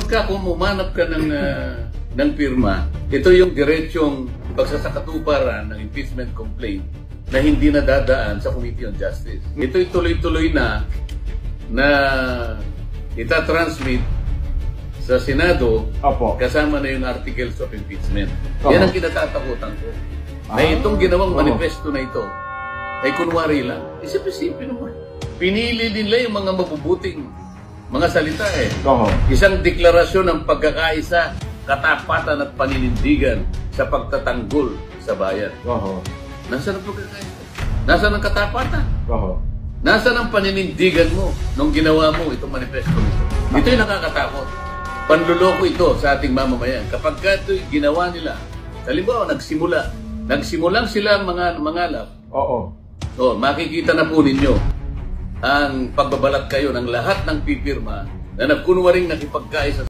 pagka kumanap ka ng pirma, ito yung diretsong pagsasakatuparan ng impeachment complaint na hindi nadadaan sa Committee on Justice. Ito'y tuloy-tuloy na itatransmit sa Senado. Opo. Kasama na yung articles of impeachment. Opo. Yan ang kinatatakutan ko. Na itong ginawang manifesto na ito ay kunwari lang. Isip-isipin naman. Pinili nila yung mga mabubuting mga salita eh. Isang deklarasyon ng pagkakaisa, katapatan at paninindigan sa pagtatanggol sa bayan. Nasaan ang pagkakaisa? Nasaan ang katapatan? Nasaan ang paninindigan mo nung ginawa mo itong manifesto nito? Ito'y nakakatakot. Panluloko ito sa ating mamamayan. Kapag ito'y ginawa nila, halimbawa nagsimulang sila mangalap. Makikita na po ninyo ang pagbabalat kayo ng lahat ng pipirma na nagkunwaring nakipagkaisa